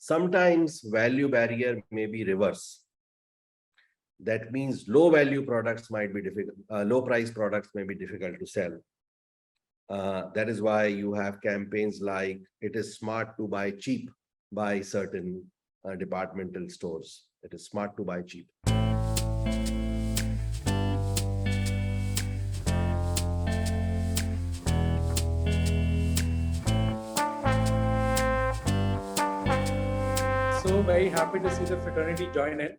Sometimes value barrier may be reverse. That means low value products might be difficult, low price products may be difficult to sell. That is why you have campaigns like it is smart to buy cheap by certain departmental stores. It is smart to buy cheap. So very happy to see the fraternity join in.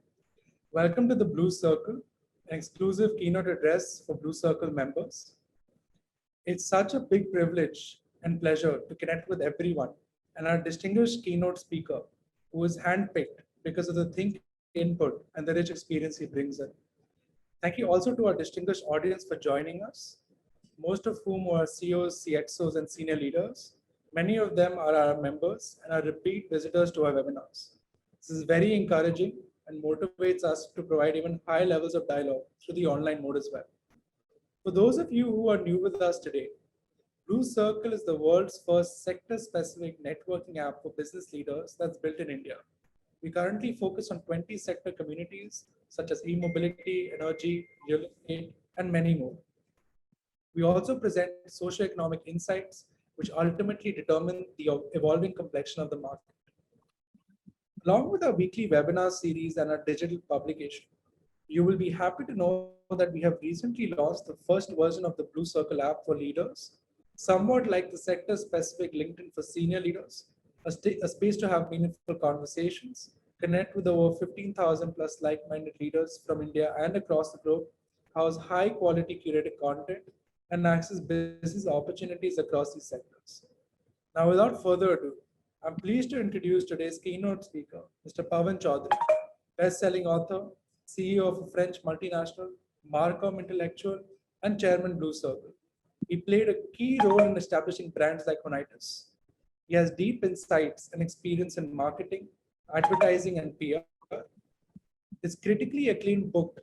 Welcome to the Blue Circle, an exclusive keynote address for Blue Circle members. It's such a big privilege and pleasure to connect with everyone and our distinguished keynote speaker, who is handpicked because of the think input and the rich experience he brings in. Thank you also to our distinguished audience for joining us, most of whom are CEOs, CXOs, and senior leaders. Many of them are our members and are repeat visitors to our webinars. This is very encouraging and motivates us to provide even high levels of dialogue through the online mode as well. For those of you who are new with us today, Blue Circle is the world's first sector-specific networking app for business leaders that's built in India. We currently focus on 20 sector communities such as e-mobility, energy, real estate, and many more. We also present socioeconomic insights, which ultimately determine the evolving complexion of the market. Along with our weekly webinar series and our digital publication, you will be happy to know that we have recently launched the first version of the Blue Circle app for leaders, somewhat like the sector-specific LinkedIn for senior leaders, a space to have meaningful conversations, connect with over 15,000 plus like-minded leaders from India and across the globe, house high-quality curated content, and access business opportunities across these sectors. Now, without further ado, I'm pleased to introduce today's keynote speaker, Mr. Pavan Choudary, best-selling author, CEO of a French multinational, MarCom intellectual, and chairman Blue Circle. He played a key role in establishing brands like Honitus. He has deep insights and experience in marketing, advertising, and PR. His critically acclaimed book,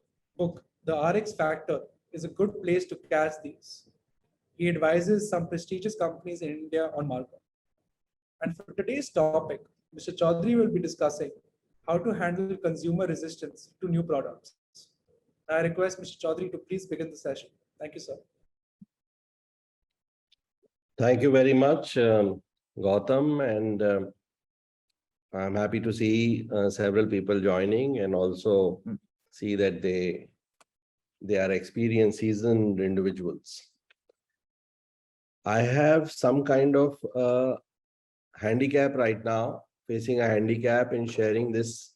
The RX Factor, is a good place to catch these. He advises some prestigious companies in India on MarCom. And for today's topic, Mr. Choudary will be discussing how to handle consumer resistance to new products. I request Mr. Choudary to please begin the session. Thank you, sir. Thank you very much, Gautam, and I'm happy to see several people joining and also see that they are experienced, seasoned individuals. I have some kind of handicap right now, facing a handicap in sharing this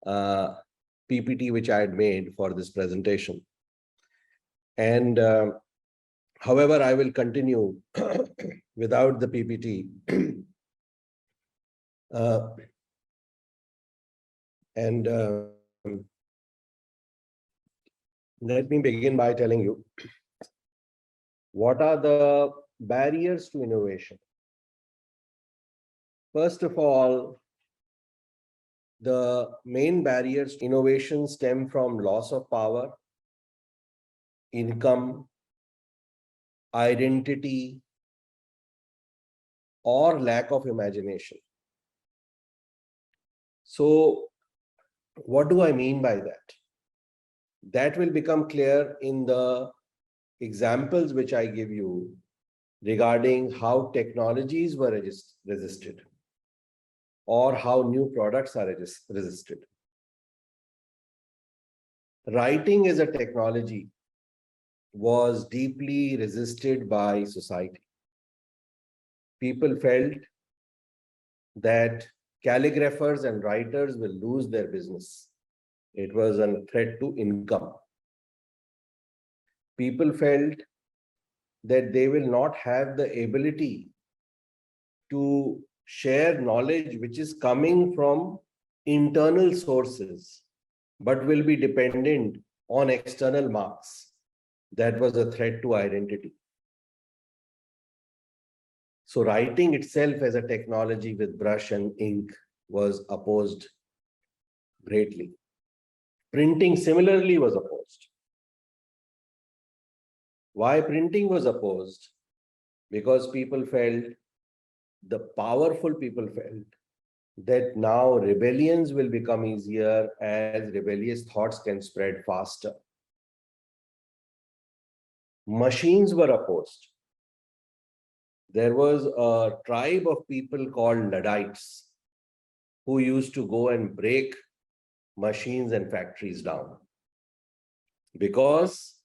PPT which I had made for this presentation. And however, I will continue without the PPT. Let me begin by telling you what are the barriers to innovation. First of all, the main barriers to innovation stem from loss of power, income, identity, or lack of imagination. So, what do I mean by that? That will become clear in the examples which I give you regarding how technologies were resisted or how new products are resisted. Writing as a technology was deeply resisted by society. People felt that calligraphers and writers will lose their business. It was a threat to income. People felt that they will not have the ability to share knowledge which is coming from internal sources, but will be dependent on external marks. That was a threat to identity. So writing itself as a technology with brush and ink was opposed greatly. Printing similarly was opposed. Why printing was opposed? Because people felt, the powerful people felt that now rebellions will become easier as rebellious thoughts can spread faster. Machines were opposed. There was a tribe of people called Luddites who used to go and break machines and factories down, because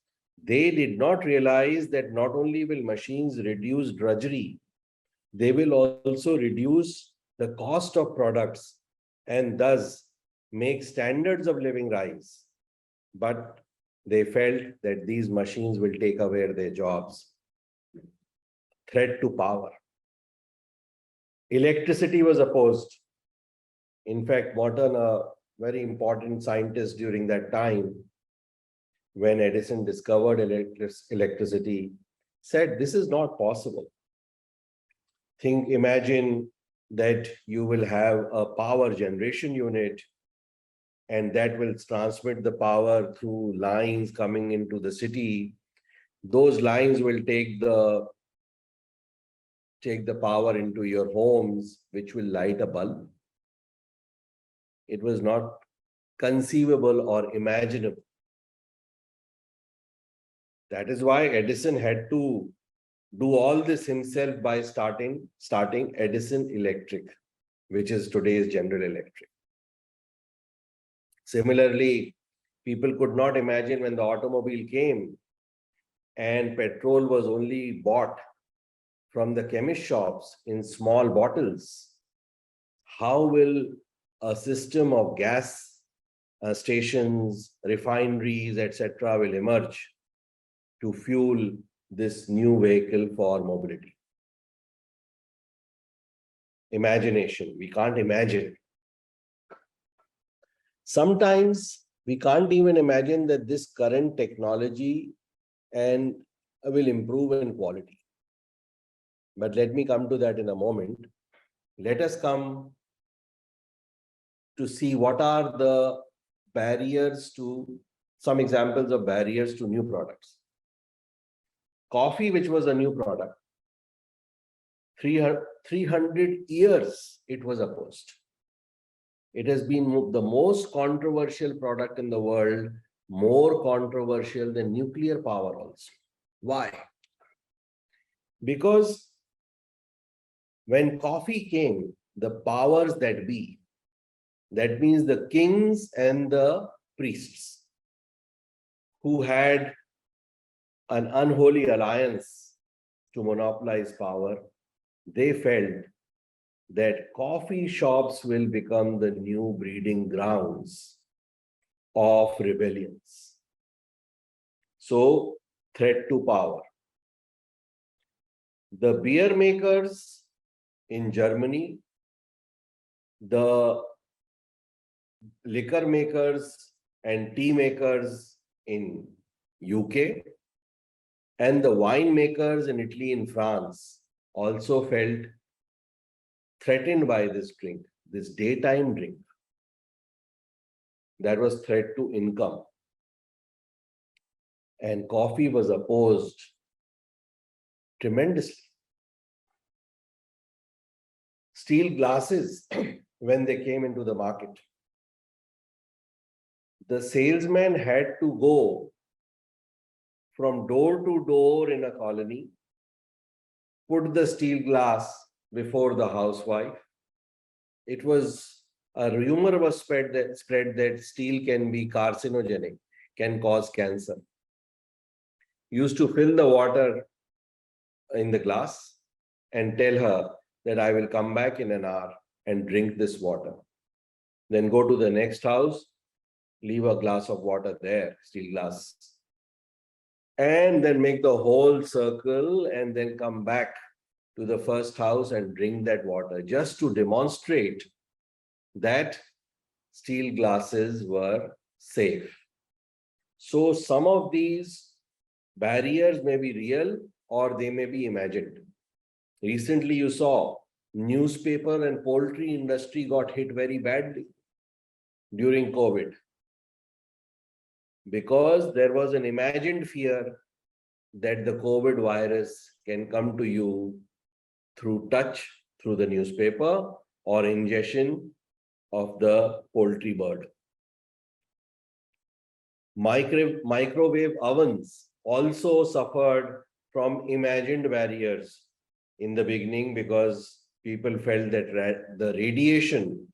they did not realize that not only will machines reduce drudgery, they will also reduce the cost of products and thus make standards of living rise. But they felt that these machines will take away their jobs. Threat to power. Electricity was opposed. In fact, Morton, a very important scientist during that time, when Edison discovered electricity, said this is not possible. Imagine that you will have a power generation unit and that will transmit the power through lines coming into the city. Those lines will take the power into your homes, which will light a bulb. It was not conceivable or imaginable. That is why Edison had to do all this himself by starting Edison Electric, which is today's General Electric. Similarly, people could not imagine when the automobile came and petrol was only bought from the chemist shops in small bottles. How will a system of gas stations, refineries, etc. will emerge to fuel this new vehicle for mobility? Imagination. We can't imagine. Sometimes we can't even imagine that this current technology and will improve in quality. But let me come to that in a moment. Let us come to see what are the barriers to, some examples of barriers to new products. Coffee, which was a new product, 300 years it was opposed. It has been the most controversial product in the world, more controversial than nuclear power also. Why? Because when coffee came, the powers that be, that means the kings and the priests, who had an unholy alliance to monopolize power, they felt that coffee shops will become the new breeding grounds of rebellions. So, threat to power. The beer makers in Germany, the liquor makers and tea makers in UK, and the wine makers in Italy and France also felt threatened by this drink, this daytime drink. That was threat to income. And coffee was opposed tremendously. Steel glasses, when they came into the market, the salesman had to go from door to door in a colony, put the steel glass before the housewife. It was a rumor was spread that steel can be carcinogenic, can cause cancer. Used to fill the water in the glass and tell her that I will come back in an hour and drink this water. Then go to the next house, leave a glass of water there, steel glass, and then make the whole circle and then come back to the first house and drink that water, just to demonstrate that steel glasses were safe. So some of these barriers may be real or they may be imagined. Recently you saw newspaper and poultry industry got hit very badly during COVID, because there was an imagined fear that the COVID virus can come to you through touch, through the newspaper, or ingestion of the poultry bird. Microwave ovens also suffered from imagined barriers in the beginning because people felt that the radiation,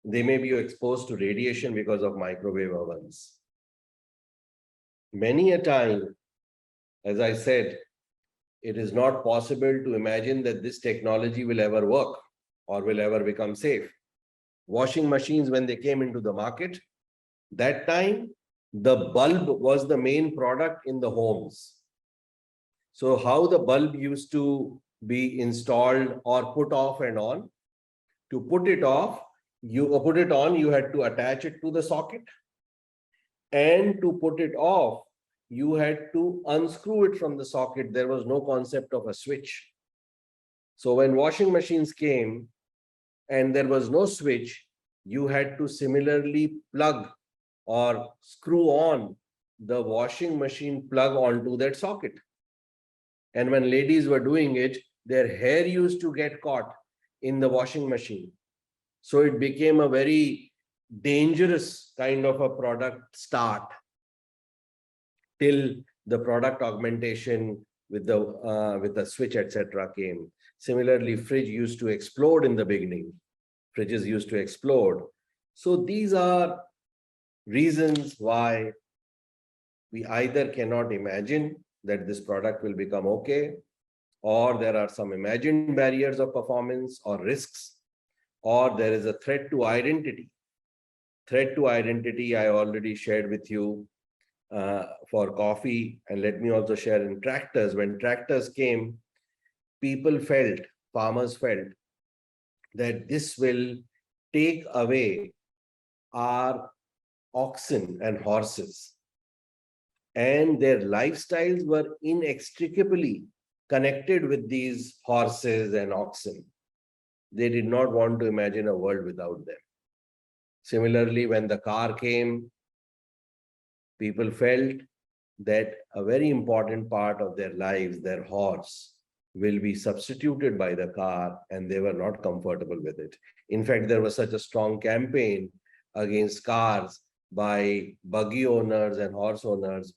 they may be exposed to radiation because of microwave ovens. Many a time, as I said, it is not possible to imagine that this technology will ever work or will ever become safe. Washing machines, when they came into the market, that time, the bulb was the main product in the homes. So how the bulb used to be installed or put off and on, to put it off, you put it on, you had to attach it to the socket. And to put it off, you had to unscrew it from the socket. There was no concept of a switch. So when washing machines came and there was no switch, you had to similarly plug or screw on the washing machine plug onto that socket. And when ladies were doing it, their hair used to get caught in the washing machine. So it became a very dangerous kind of a product start till the product augmentation with the switch, etc. came. Similarly, fridge used to explode in the beginning. Fridges used to explode. So these are reasons why we either cannot imagine that this product will become okay, or there are some imagined barriers of performance or risks, or there is a threat to identity. Threat to identity, I already shared with you for coffee, and let me also share in tractors. When tractors came, people felt, farmers felt, that this will take away our oxen and horses. And their lifestyles were inextricably connected with these horses and oxen. They did not want to imagine a world without them. Similarly, when the car came, people felt that a very important part of their lives, their horse, will be substituted by the car, and they were not comfortable with it. In fact, there was such a strong campaign against cars by buggy owners and horse owners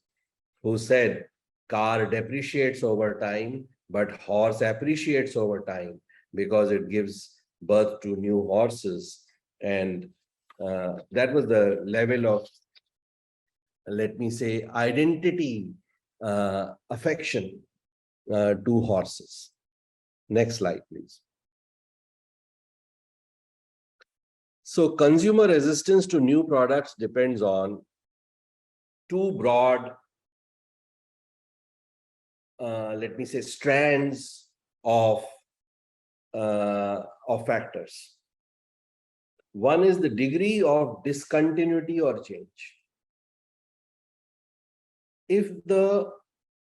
who said car depreciates over time, but horse appreciates over time because it gives birth to new horses. And that was the level of, let me say, identity affection to horses. Next slide, please. So consumer resistance to new products depends on two broad, let me say, strands of factors. One is the degree of discontinuity or change. If the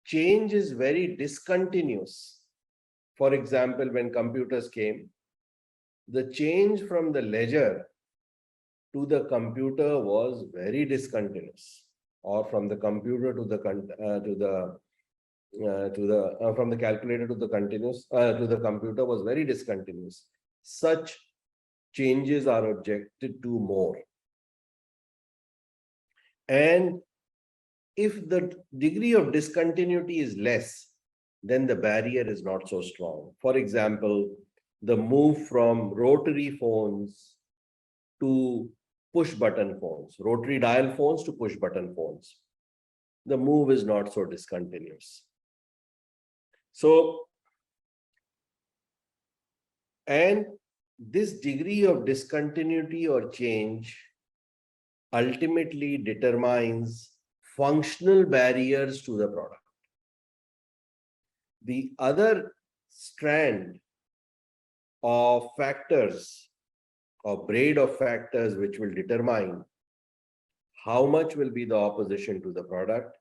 change is very discontinuous, for example, when computers came, the change from the ledger to the computer was very discontinuous, or from the computer to the from the calculator to the computer was very discontinuous. Such changes are objected to more. And if the degree of discontinuity is less, then the barrier is not so strong. For example, the move from rotary phones to push button phones, rotary dial phones to push button phones, the move is not so discontinuous. So, and this degree of discontinuity or change ultimately determines functional barriers to the product. The other strand of factors, or braid of factors, which will determine how much will be the opposition to the product,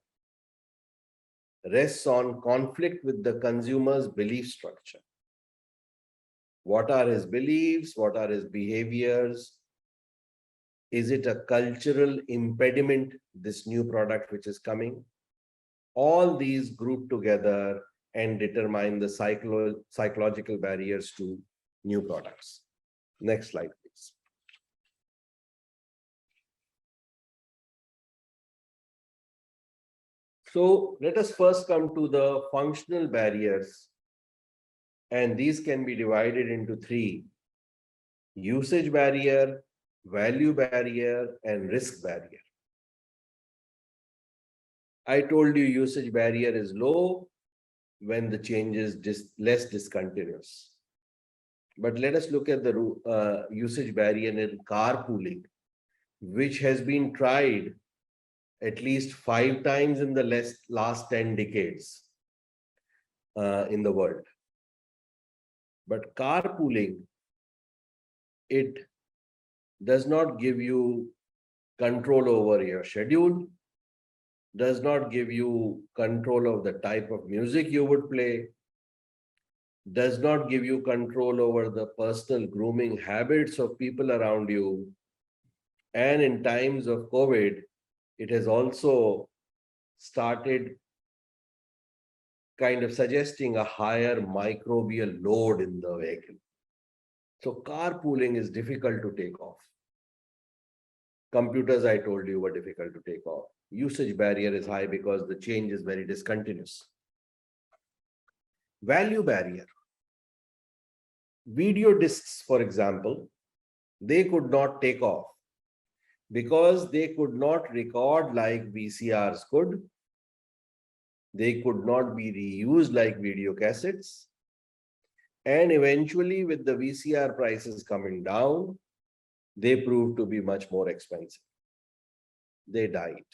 rests on conflict with the consumer's belief structure. What are his beliefs? What are his behaviors? Is it a cultural impediment, this new product which is coming? All these group together and determine the psychological barriers to new products. Next slide, please. So let us first come to the functional barriers, and these can be divided into three: usage barrier, value barrier, and risk barrier. I told you usage barrier is low when the change is less discontinuous. But let us look at the usage barrier in carpooling, which has been tried at least 5 times in the last 10 decades in the world. But carpooling, it does not give you control over your schedule, does not give you control of the type of music you would play, does not give you control over the personal grooming habits of people around you. And in times of COVID, it has also started kind of suggesting a higher microbial load in the vehicle. So carpooling is difficult to take off. Computers, I told you, were difficult to take off. Usage barrier is high because the change is very discontinuous. Value barrier. Video discs, for example, they could not take off because they could not record like VCRs could. They could not be reused like video cassettes. And eventually, with the VCR prices coming down, they proved to be much more expensive. They died.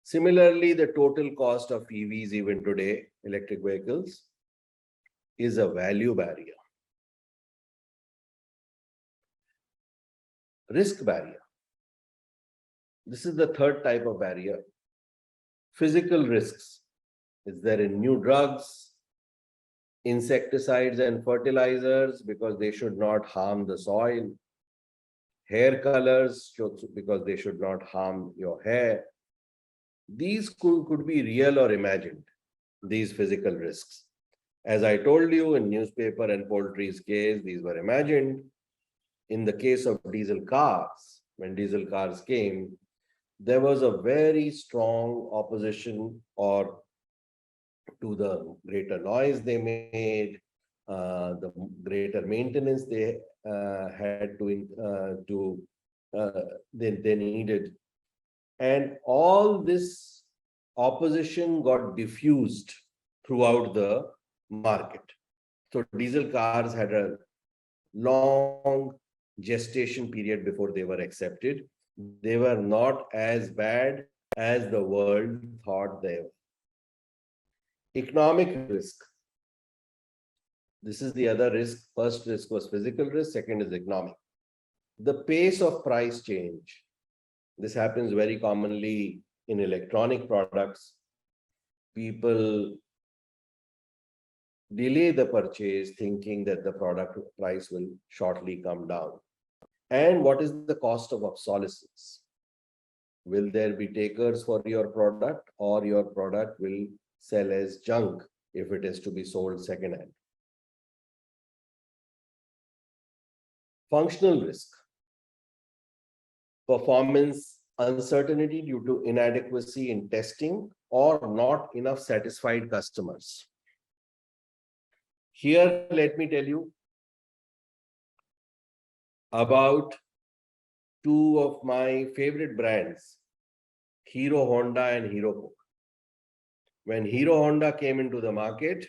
Similarly, the total cost of EVs even today, electric vehicles, is a value barrier. Risk barrier. This is the third type of barrier. Physical risks. Is there in new drugs, insecticides and fertilizers because they should not harm the soil, hair colors because they should not harm your hair. These could be real or imagined, these physical risks. As I told you, in newspaper and poultry's case, these were imagined. In the case of diesel cars, when diesel cars came, there was a very strong opposition or to the greater noise they made, the greater maintenance they had they needed. And all this opposition got diffused throughout the market. So diesel cars had a long gestation period before they were accepted. They were not as bad as the world thought they were. Economic risk. This is the other risk. First risk was physical risk, second is economic. The pace of price change. This happens very commonly in electronic products. People delay the purchase thinking that the product price will shortly come down. And what is the cost of obsolescence? Will there be takers for your product, or your product will sell as junk if it is to be sold secondhand? Functional risk. Performance uncertainty due to inadequacy in testing or not enough satisfied customers. Here, let me tell you about two of my favorite brands, Hero Honda and Hero Coke. When Hero Honda came into the market,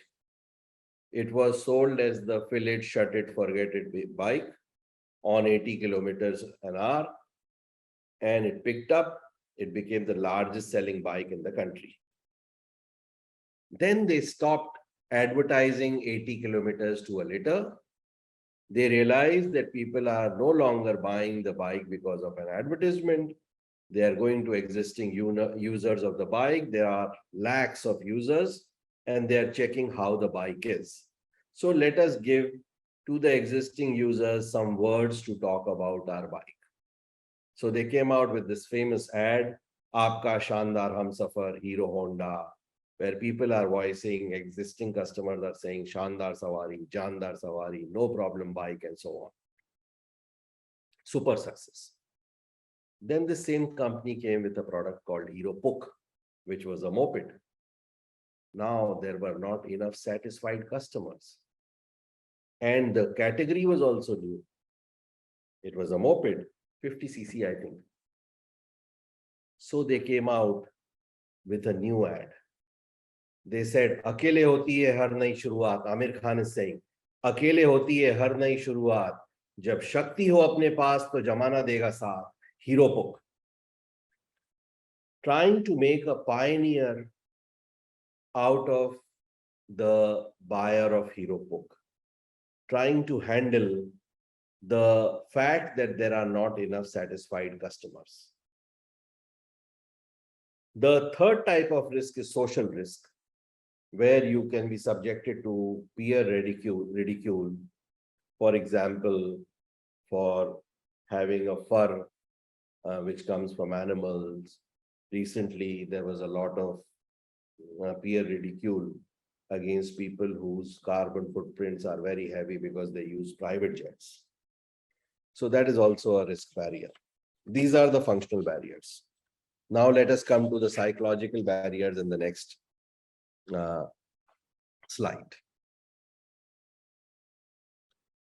it was sold as the fill it, shut it, forget it bike on 80 kilometers an hour. And it picked up, it became the largest selling bike in the country. Then they stopped advertising 80 kilometers to a liter. They realized that people are no longer buying the bike because of an advertisement. They are going to existing users of the bike. There are lakhs of users and they are checking how the bike is. So let us give to the existing users some words to talk about our bike. So they came out with this famous ad, Aapka Shandar Humsafar, Hero Honda. where people are voicing, existing customers are saying Shandar Sawari, Jandar Sawari, no problem bike, and so on. Super success. Then the same company came with a product called Hero Puck, which was a moped. Now there were not enough satisfied customers. And the category was also new. It was a moped, 50cc, I think. So they came out with a new ad. They said, Akele hoti hai har nayi shuruaat. Amir Khan is saying, Akele hoti hai har nayi shuruaat. Jab Shakti ho apne paas, to jamana dega saath. Hero Puck. Trying to make a pioneer out of the buyer of Hero Puck. Trying to handle the fact that there are not enough satisfied customers. The third type of risk is social risk, where you can be subjected to peer ridicule. For example, for having a fur which comes from animals. Recently, there was a lot of peer ridicule against people whose carbon footprints are very heavy because they use private jets. So that is also a risk barrier. These are the functional barriers. Now let us come to the psychological barriers in the next slide.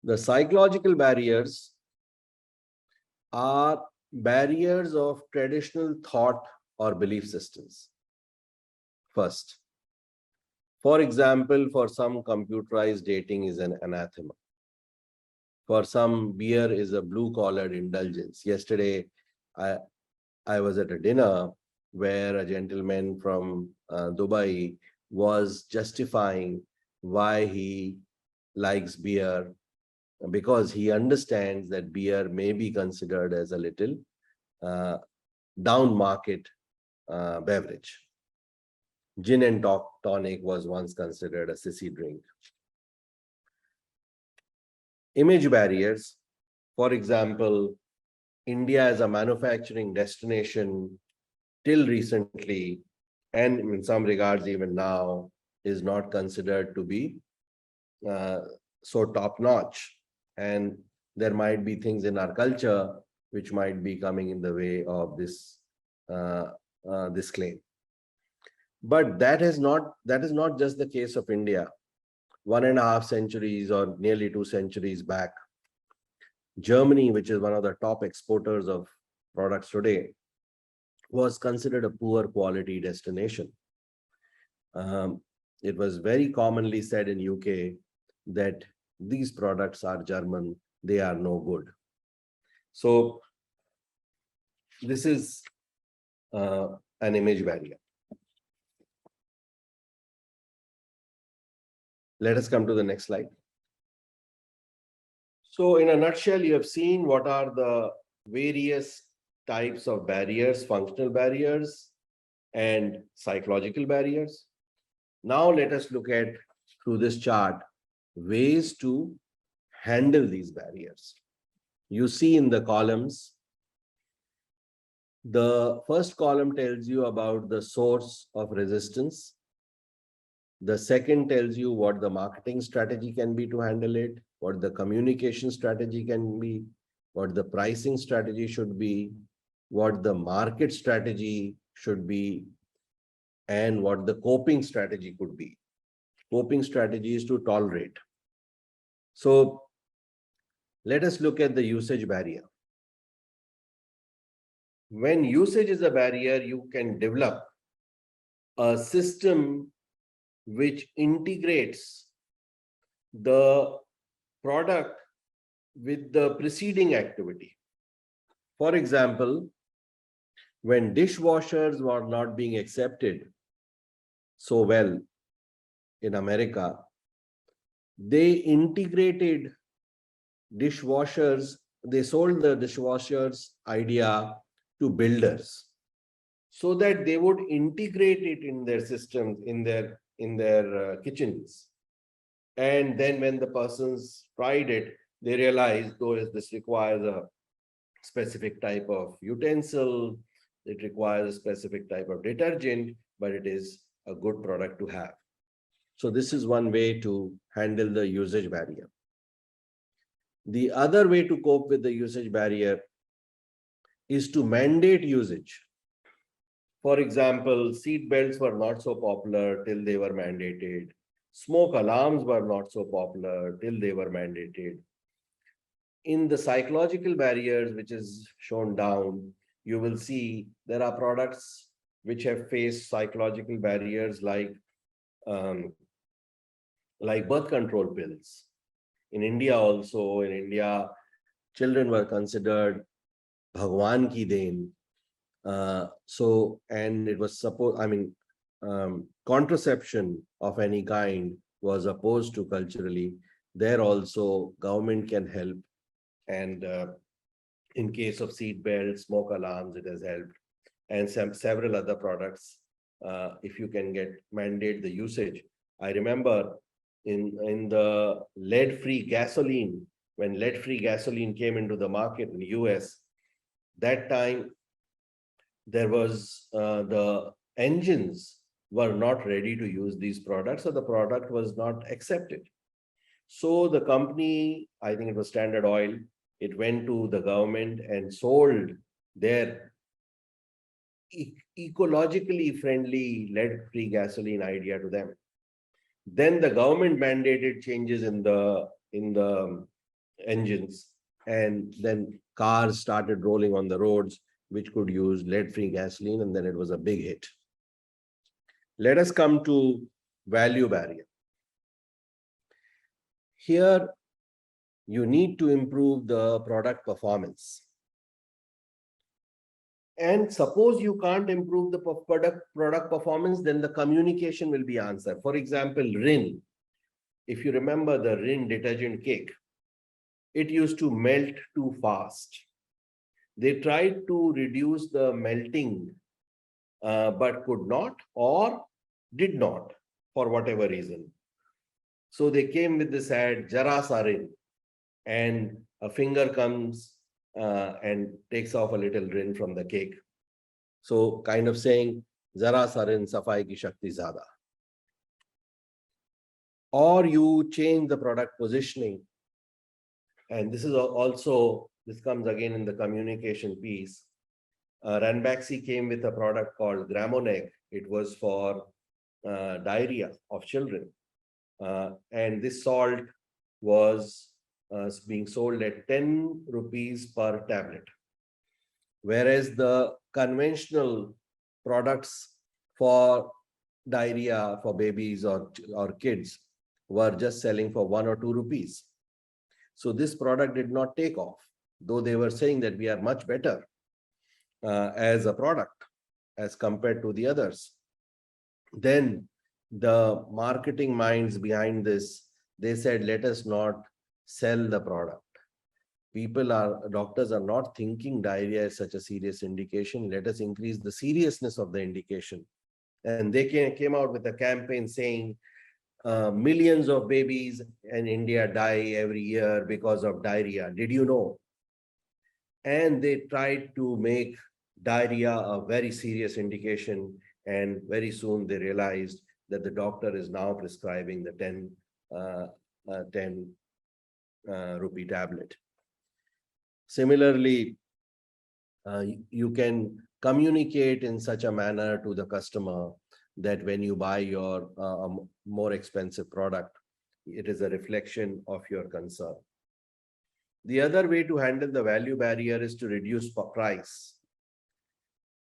The psychological barriers are barriers of traditional thought or belief systems. First, for example, for some, computerized dating is an anathema. For some, beer is a blue-collar indulgence. Yesterday, I was at a dinner where a gentleman from Dubai was justifying why he likes beer, because he understands that beer may be considered as a little down market beverage. Gin and tonic was once considered a sissy drink. Image barriers. For example, India as a manufacturing destination till recently, and in some regards even now, is not considered to be so top-notch. And there might be things in our culture which might be coming in the way of this this claim. But that is not just the case of India. 1.5 centuries or nearly 2 centuries back, Germany, which is one of the top exporters of products today, was considered a poor quality destination. It was very commonly said in UK that these products are German, they are no good. So this is an image barrier. Let us come to the next slide. So in a nutshell, you have seen what are the various types of barriers, functional barriers and psychological barriers. Now let us look at, through this chart, ways to handle these barriers. You see in the columns, the first column tells you about the source of resistance. The second tells you what the marketing strategy can be to handle it, what the communication strategy can be, what the pricing strategy should be, what the market strategy should be, and what the coping strategy could be. Coping strategy is to tolerate. So let us look at the usage barrier. When usage is a barrier, you can develop a system which integrates the product with the preceding activity. For example, when dishwashers were not being accepted so well in America, they integrated dishwashers, they sold the dishwashers idea to builders so that they would integrate it in their systems, in their kitchens. And then when the persons tried it, they realized, though this requires a specific type of utensil, it requires a specific type of detergent, but it is a good product to have. So this is one way to handle the usage barrier. The other way to cope with the usage barrier is to mandate usage. For example, seat belts were not so popular till they were mandated. Smoke alarms were not so popular till they were mandated. In the psychological barriers, which is shown down, you will see there are products which have faced psychological barriers um, like birth control pills. In India, children were considered Bhagwan ki Deen. And it was contraception of any kind was opposed to culturally. There also government can help. And in case of seat belts, smoke alarms, it has helped. And several other products, if you can mandate the usage. I remember in the lead-free gasoline, when lead-free gasoline came into the market in the US, that time there was the engines were not ready to use these products, so the product was not accepted. So the company, I think it was Standard Oil, it went to the government and sold their ecologically friendly lead-free gasoline idea to them. Then the government mandated changes in the engines, and then cars started rolling on the roads which could use lead-free gasoline, and then it was a big hit. Let us come to value barrier. Here, you need to improve the product performance. And suppose you can't improve the product performance, then the communication will be answered. For example, Rin. If you remember the Rin detergent cake, it used to melt too fast. They tried to reduce the melting, but could not or did not for whatever reason. So they came with this ad, Jara sa Rin, and a finger comes and takes off a little rin from the cake. So kind of saying, Zara sa rin, safai ki shakti zyada. Or you change the product positioning. And this is also, this comes again in the communication piece. Ranbaxy came with a product called Gramoneg. It was for diarrhea of children. And this salt was being sold at 10 rupees per tablet. Whereas the conventional products for diarrhea for babies or kids were just selling for 1 or 2 rupees. So this product did not take off, though they were saying that we are much better as a product as compared to the others. Then the marketing minds behind this, they said, let us not sell the product. Doctors are not thinking diarrhea is such a serious indication. Let us increase the seriousness of the indication. And they came out with a campaign saying millions of babies in India die every year because of diarrhea. Did you know? And they tried to make diarrhea a very serious indication. And very soon they realized that the doctor is now prescribing the 10 rupee tablet. Similarly, you can communicate in such a manner to the customer that when you buy your more expensive product, it is a reflection of your concern. The other way to handle the value barrier is to reduce price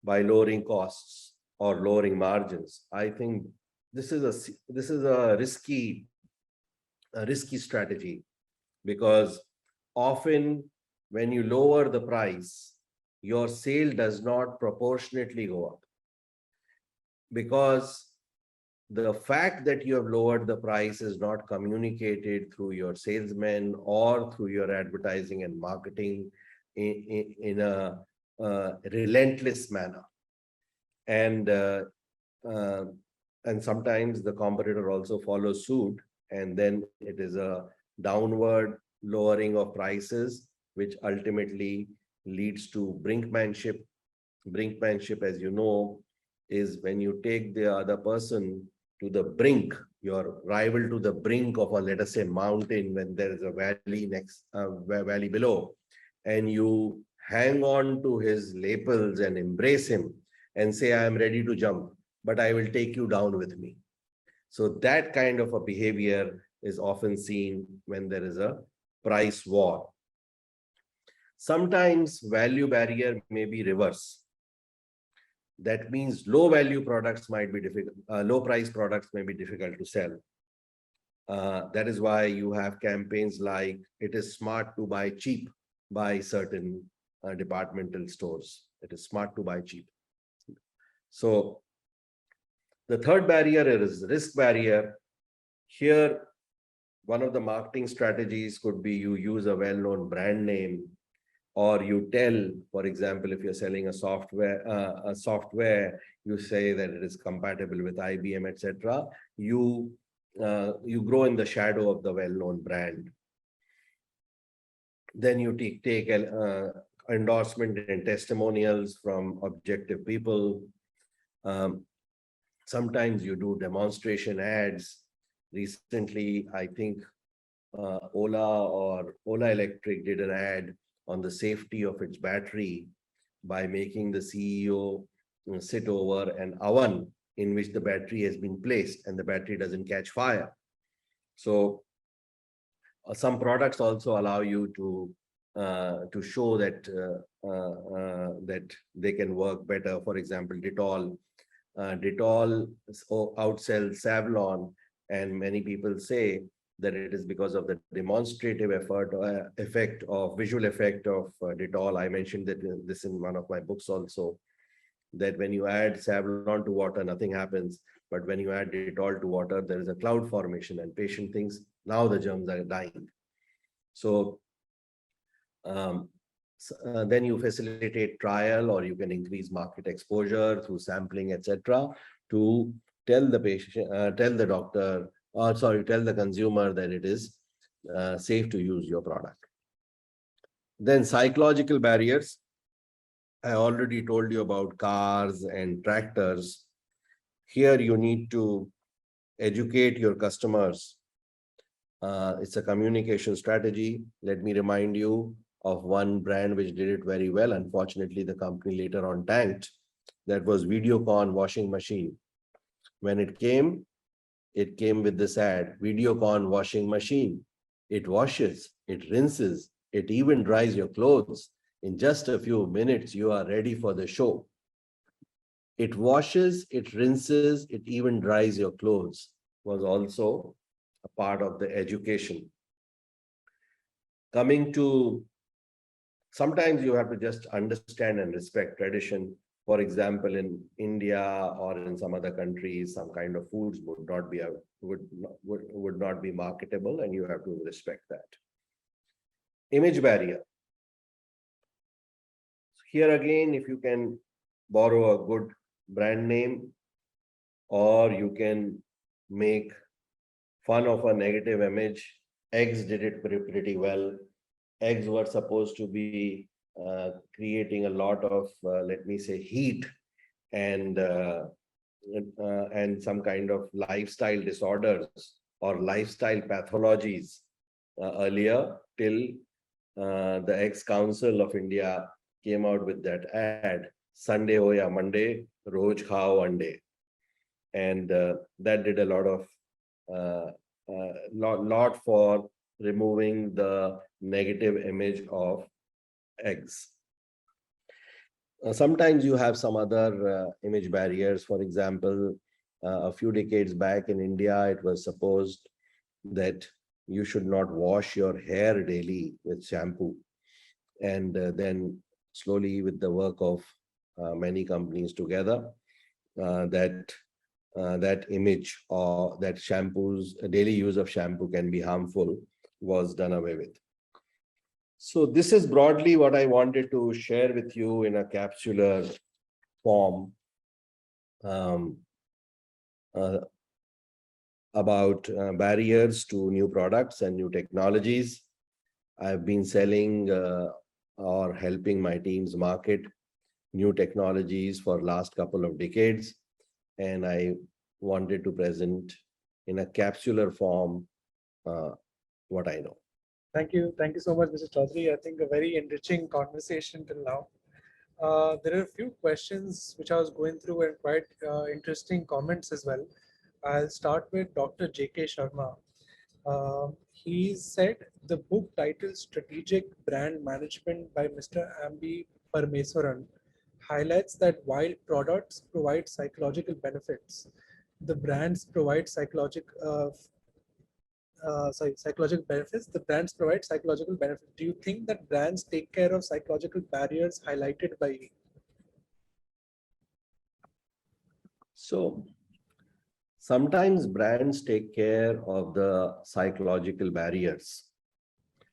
by lowering costs or lowering margins. I think this is a risky strategy, because often when you lower the price, your sale does not proportionately go up, because the fact that you have lowered the price is not communicated through your salesmen or through your advertising and marketing in a relentless manner. And sometimes the competitor also follows suit, and then it is a downward lowering of prices, which ultimately leads to brinkmanship. Brinkmanship, as you know, is when you take the other person to the brink, your rival to the brink of a, let us say, mountain, when there is a valley valley below, and you hang on to his lapels and embrace him and say, I am ready to jump, but I will take you down with me. So that kind of a behavior is often seen when there is a price war. Sometimes value barrier may be reverse. That means low value products might be difficult, low price products may be difficult to sell. That is why you have campaigns like it is smart to buy cheap by certain departmental stores. It is smart to buy cheap. So the third barrier is risk barrier. Here, one of the marketing strategies could be you use a well-known brand name, or you tell, for example, if you're selling a software, you say that it is compatible with IBM, etc. You grow in the shadow of the well-known brand. Then you take endorsement and testimonials from objective people. Sometimes you do demonstration ads. Recently, I think Ola Electric did an ad on the safety of its battery by making the CEO sit over an oven in which the battery has been placed and the battery doesn't catch fire. So some products also allow you to show that that they can work better. For example, Dettol outsells Savlon, and many people say that it is because of the demonstrative visual effect of Dettol. I mentioned that this in one of my books also, that when you add Savlon to water, nothing happens. But when you add Dettol to water, there is a cloud formation and patient thinks now the germs are dying. So then you facilitate trial, or you can increase market exposure through sampling, etc., to tell the patient, tell the doctor, or tell the consumer that it is safe to use your product. Then psychological barriers. I already told you about cars and tractors. Here you need to educate your customers. It's a communication strategy. Let me remind you of one brand which did it very well. Unfortunately, the company later on tanked. That was Videocon washing machine. When it came with this ad, Videocon washing machine. It washes, it rinses, it even dries your clothes. In just a few minutes, you are ready for the show. It washes, it rinses, it even dries your clothes was also a part of the education. Coming to, sometimes you have to just understand and respect tradition. For example, in India or in some other countries, some kind of foods would not be marketable, and you have to respect that. Image barrier. Here again, if you can borrow a good brand name, or you can make fun of a negative image. Eggs did it pretty well. Eggs were supposed to be creating a lot of, let me say, heat and some kind of lifestyle disorders or lifestyle pathologies earlier, till the Eggs Council of India came out with that ad, Sunday ho ya Monday, roj khao ande. And that did a lot of lot for removing the negative image of eggs. Sometimes you have some other image barriers. For example, a few decades back in India, it was supposed that you should not wash your hair daily with shampoo. And then slowly, with the work of many companies together, that image, or that daily use of shampoo can be harmful, was done away with. So this is broadly what I wanted to share with you in a capsular form about barriers to new products and new technologies. I've been selling or helping my teams market new technologies for last couple of decades. And I wanted to present in a capsular form what I know. Thank you. Thank you so much, Mr. Choudary. I think a very enriching conversation till now. There are a few questions which I was going through and quite interesting comments as well. I'll start with Dr. J.K. Sharma. He said the book titled Strategic Brand Management by Mr. Ambi Parmeswaran highlights that while products provide psychological benefits, the brands provide psychological benefits. The brands provide psychological benefits. Do you think that brands take care of psychological barriers highlighted by you? So sometimes brands take care of the psychological barriers.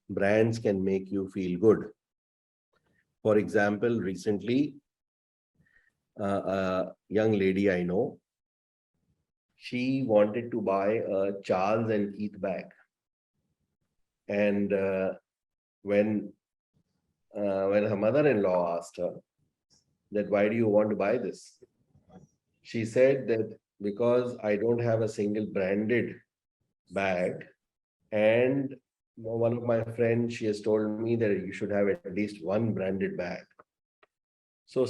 Brands can make you feel good. For example, recently, a young lady I know, she wanted to buy a Charles and Keith bag. And when her mother-in-law asked her that, why do you want to buy this? She said that because I don't have a single branded bag, and one of my friends, she has told me that you should have at least one branded bag. So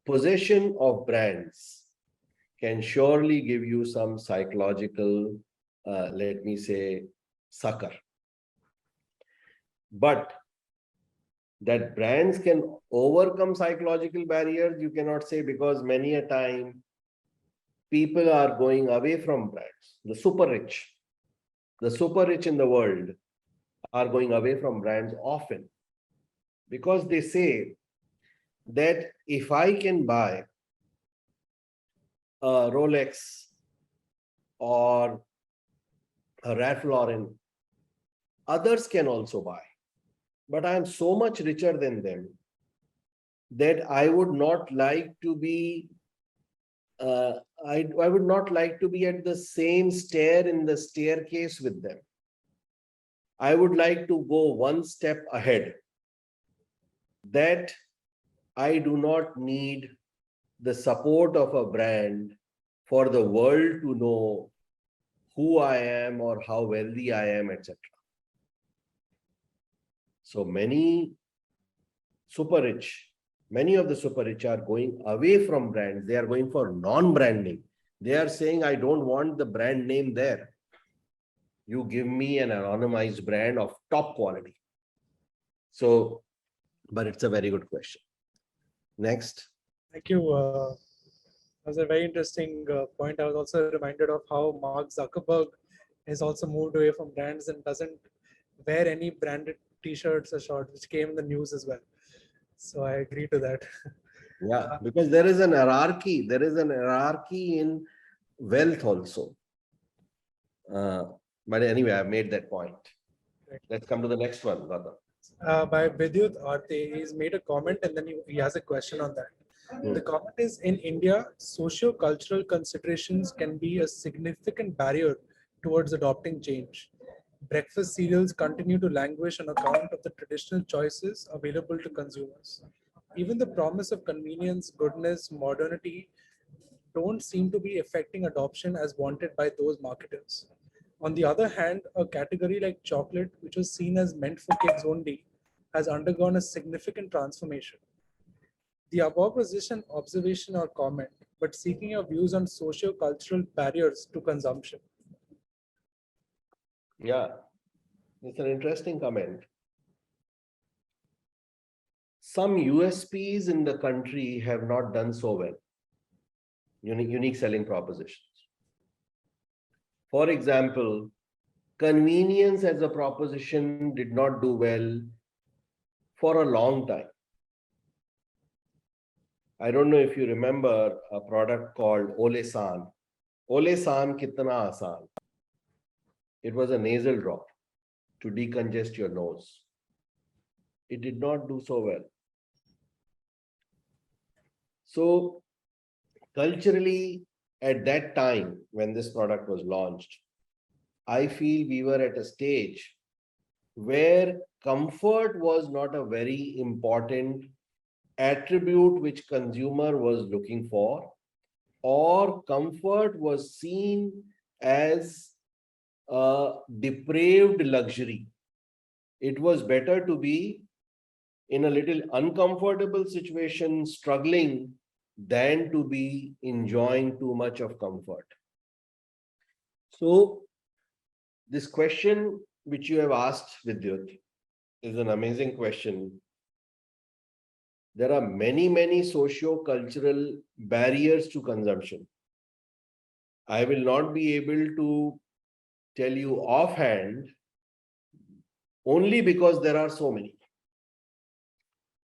possession of brands can surely give you some psychological, let me say, succor. But that brands can overcome psychological barriers, you cannot say, because many a time people are going away from brands. The super rich in the world are going away from brands often, because they say that if I can buy a Rolex or a Ralph Lauren, others can also buy. But I am so much richer than them that I would not like to be I would not like to be at the same stair in the staircase with them. I would like to go one step ahead. That I do not need the support of a brand for the world to know who I am or how wealthy I am, etc. So many of the super rich are going away from brands. They are going for non-branding. They are saying, I don't want the brand name there. You give me an anonymized brand of top quality. So, but it's a very good question. Next. Thank you. That was a very interesting point. I was also reminded of how Mark Zuckerberg has also moved away from brands and doesn't wear any branded t-shirts or shorts, which came in the news as well. So I agree to that. Yeah, because there is an hierarchy. There is an hierarchy in wealth also. But anyway, I've made that point. Right. Let's come to the next one, Gautam. By Vidyut Arte, he's made a comment and then he has a question on that. The comment is, in India, socio-cultural considerations can be a significant barrier towards adopting change. Breakfast cereals continue to languish on account of the traditional choices available to consumers. Even the promise of convenience, goodness, modernity don't seem to be affecting adoption as wanted by those marketers. On the other hand, a category like chocolate, which was seen as meant for kids only, has undergone a significant transformation. The above was just an observation or comment, but seeking your views on socio-cultural barriers to consumption. Yeah, it's an interesting comment. Some USPs in the country have not done so well. Unique selling propositions. For example, convenience as a proposition did not do well for a long time. I don't know if you remember a product called Ole San. Ole San Kitna Asan. It was a nasal drop to decongest your nose. It did not do so well. So culturally, at that time, when this product was launched, I feel we were at a stage where comfort was not a very important attribute which consumer was looking for, or comfort was seen as a depraved luxury. It was better to be in a little uncomfortable situation, struggling, than to be enjoying too much of comfort. So, this question which you have asked, Vidyut, is an amazing question. There are many socio-cultural barriers to consumption. I will not be able to tell you offhand, only because there are so many.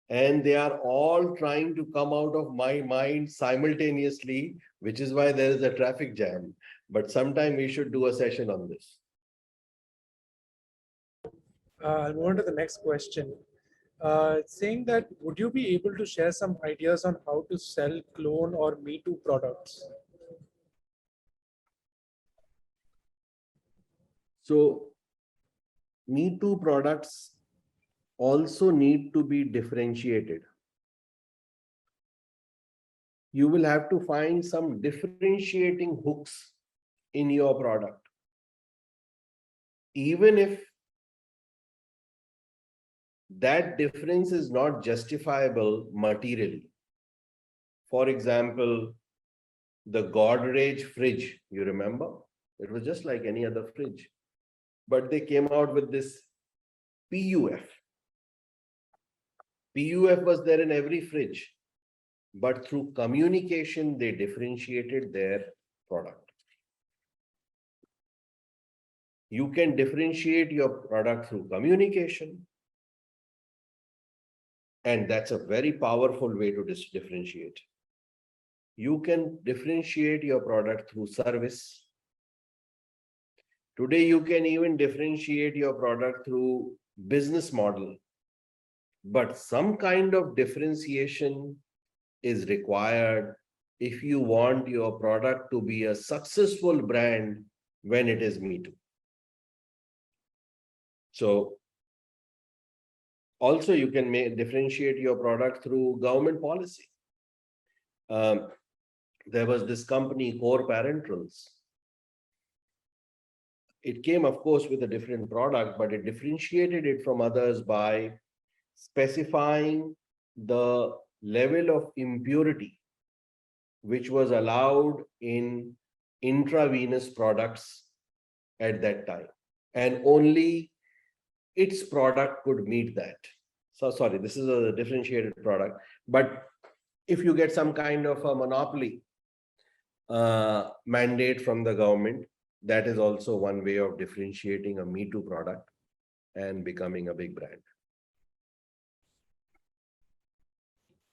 And they are all trying to come out of my mind simultaneously, which is why there is a traffic jam. But sometime we should do a session on this. I'll move on to the next question. Saying that, would you be able to share some ideas on how to sell clone or Me Too products? So, Me Too products also need to be differentiated. You will have to find some differentiating hooks in your product. Even if that difference is not justifiable materially. For example, the Godrej fridge, you remember? It was just like any other fridge. But they came out with this PUF. PUF was there in every fridge. But through communication, they differentiated their product. You can differentiate your product through communication. And that's a very powerful way to differentiate. You can differentiate your product through service. Today, you can even differentiate your product through business model. But some kind of differentiation is required if you want your product to be a successful brand when it is Me Too. So, also you can differentiate your product through government policy. There was this company, Core Parenterals. It came, of course, with a different product, but it differentiated it from others by specifying the level of impurity which was allowed in intravenous products at that time. And only its product could meet that. So, sorry, this is a differentiated product. But if you get some kind of a monopoly mandate from the government, that is also one way of differentiating a Me Too product and becoming a big brand.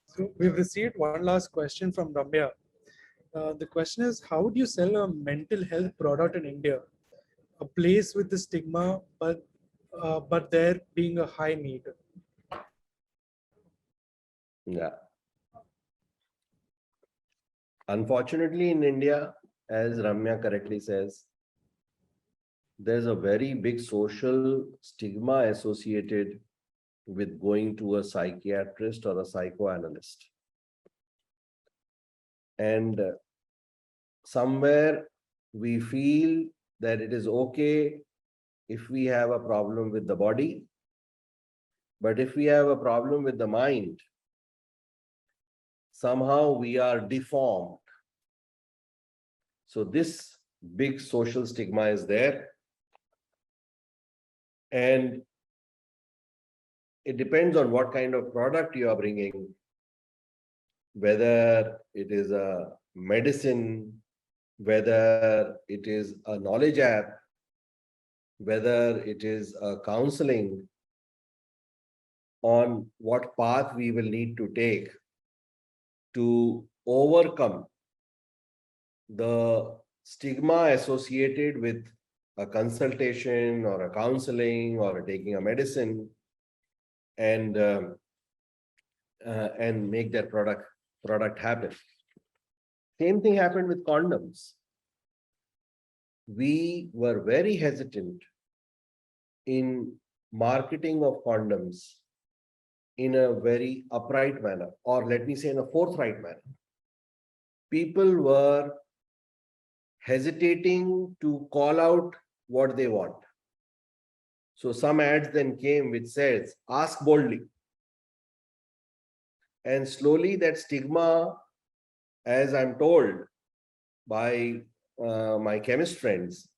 So we've received one last question from Ramya. The question is, how would you sell a mental health product in India? A place with the stigma, but there being a high need. Yeah. Unfortunately, in India, as Ramya correctly says, there's a very big social stigma associated with going to a psychiatrist or a psychoanalyst. And somewhere we feel that it is okay if we have a problem with the body, but if we have a problem with the mind, somehow we are deformed. So this big social stigma is there. And it depends on what kind of product you are bringing, whether it is a medicine, whether it is a knowledge app, whether it is a counseling, on what path we will need to take to overcome the stigma associated with a consultation or a counseling or taking a medicine, and make that product happen. Same thing happened with condoms. We were very hesitant in marketing of condoms in a very upright manner, or let me say in a forthright manner. People were hesitating to call out what they want. So some ads then came which says, ask boldly. And slowly that stigma, as I'm told by my chemist friends,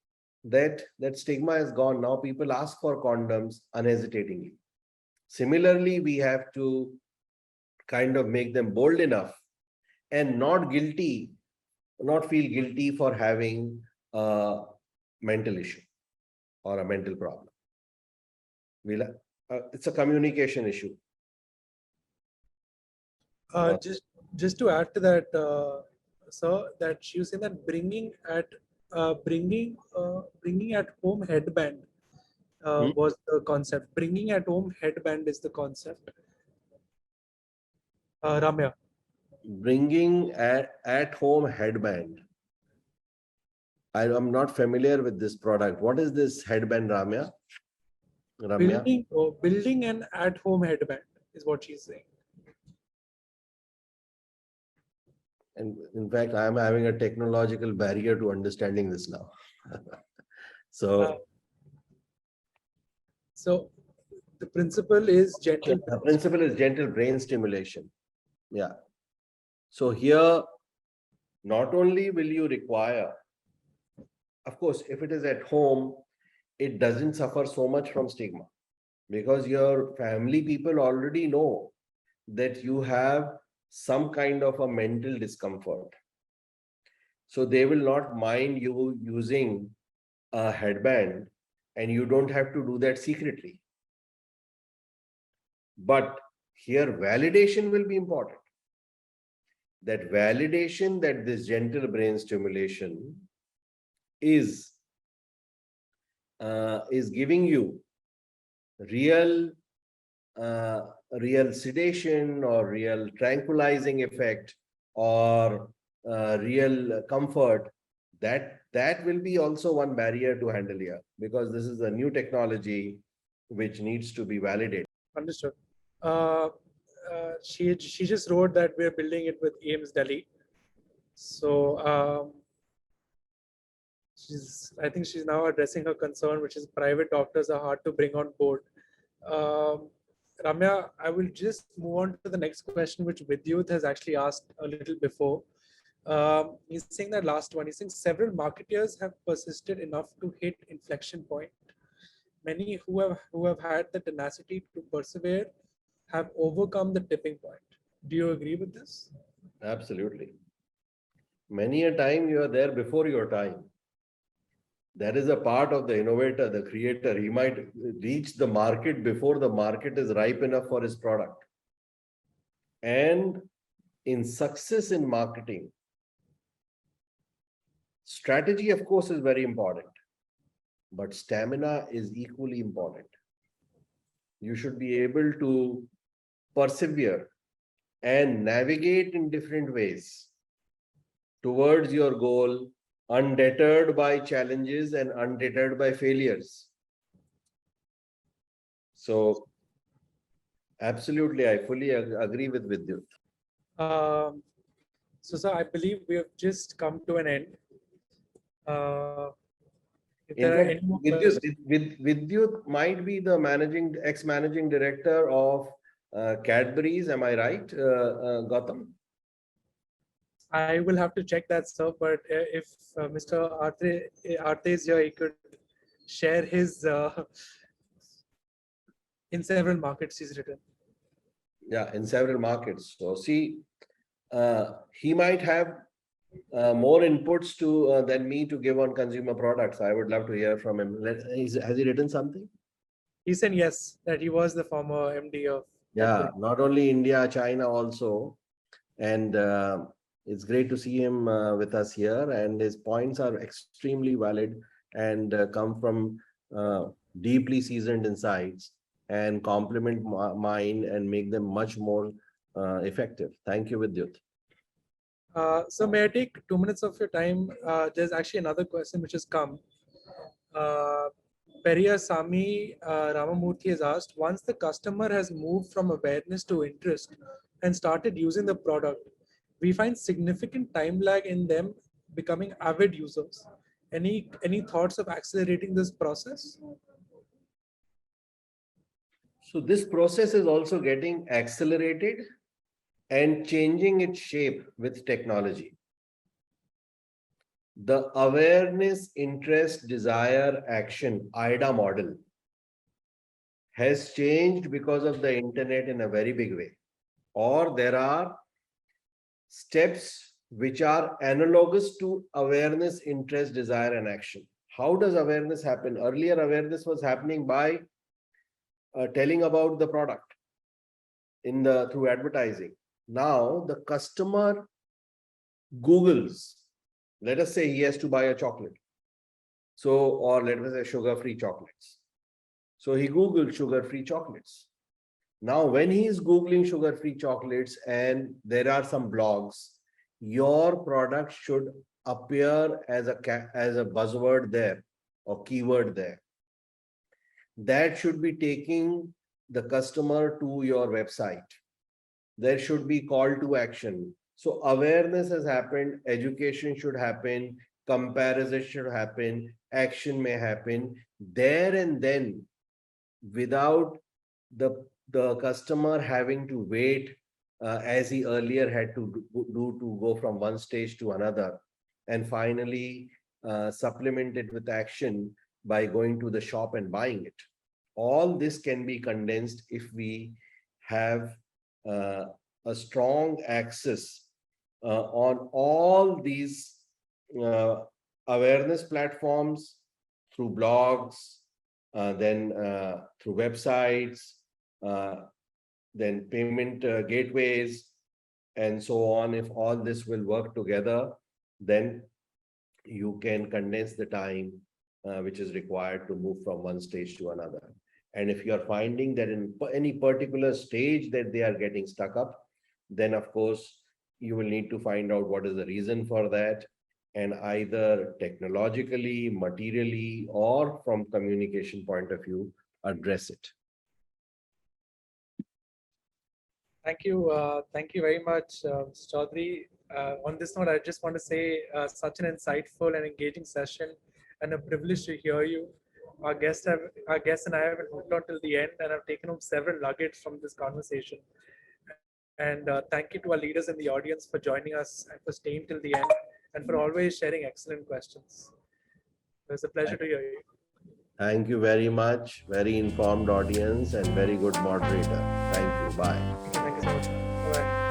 that stigma is gone. Now people ask for condoms unhesitatingly. Similarly, we have to kind of make them bold enough and not feel guilty for having a mental issue or a mental problem. It's a communication issue. Just to add to that, sir, that she was saying that bringing at home headband was the concept. Bringing at home headband is the concept. Ramya. Bringing at home headband. I am not familiar with this product. What is this headband, Ramya? Building an at home headband is what she's saying. And in fact, I am having a technological barrier to understanding this now. So the principle is gentle. The principle is gentle brain stimulation. Yeah. So here, not only will you require, of course, if it is at home, it doesn't suffer so much from stigma because your family people already know that you have some kind of a mental discomfort. So they will not mind you using a headband and you don't have to do that secretly. But here validation will be important. That validation that this gentle brain stimulation is giving you real sedation or real tranquilizing effect or real comfort, that will be also one barrier to handle here because this is a new technology which needs to be validated. Understood. She just wrote that we're building it with AIMS Delhi. So I think she's now addressing her concern, which is private doctors are hard to bring on board. Ramya, I will just move on to the next question, which Vidyut has actually asked a little before. He's saying that last one. He's saying several marketeers have persisted enough to hit inflection point. Many who have had the tenacity to persevere have overcome the tipping point. Do you agree with this? Absolutely. Many a time you are there before your time. That is a part of the innovator, the creator. He might reach the market before the market is ripe enough for his product. And in success in marketing, strategy, of course, is very important, but stamina is equally important. You should be able to persevere and navigate in different ways towards your goal, undeterred by challenges and undeterred by failures. So, absolutely, I fully agree with Vidyut. So, sir, I believe we have just come to an end. In fact, Vidyut might be the ex-managing director of Cadbury's. Am I right, Gautam? I will have to check that, sir. But if Mr. Arte is here, he could share his in several markets he's written. Yeah, in several markets. So see, he might have more inputs to than me to give on consumer products. I would love to hear from him. Has he written something? He said yes, that he was the former MD of. Yeah, not only India, China also. And it's great to see him with us here. And his points are extremely valid and come from deeply seasoned insights and complement mine and make them much more effective. Thank you, Vidyut. So may I take 2 minutes of your time? There's actually another question which has come. Periya Sami Ramamurthy has asked, once the customer has moved from awareness to interest and started using the product, we find significant time lag in them becoming avid users. Any thoughts of accelerating this process? So this process is also getting accelerated and changing its shape with technology. The awareness, interest, desire, action, IDA model has changed because of the internet in a very big way. Or there are steps which are analogous to awareness, interest, desire, and action. How does awareness happen? Earlier, awareness was happening by telling about the product through advertising. Now the customer Googles, let us say he has to buy a chocolate. So, or let us say sugar-free chocolates. So he Googled sugar-free chocolates. Now, when he is Googling sugar-free chocolates and there are some blogs, your product should appear as a buzzword there or keyword there. That should be taking the customer to your website. There should be call to action. So awareness has happened, education should happen, comparison should happen, action may happen there and then, without the customer having to wait as he earlier had to do to go from one stage to another, and finally supplement it with action by going to the shop and buying it. All this can be condensed if we have a strong access on all these awareness platforms through blogs, then through websites, then payment gateways, and so on. If all this will work together, then you can condense the time which is required to move from one stage to another. And if you are finding that in any particular stage that they are getting stuck up, then of course you will need to find out what is the reason for that, and either technologically, materially, or from communication point of view, address it. Thank you very much, Mr. Choudary. On this note, I just want to say such an insightful and engaging session, and a privilege to hear you. Our guest and I have been hooked on till the end, and I've taken home several nuggets from this conversation. And thank you to our leaders in the audience for joining us and for staying till the end, and for always sharing excellent questions. It was a pleasure to hear you. Thank you very much. Very informed audience and very good moderator. Thank you. Bye. Thank you so much. Bye.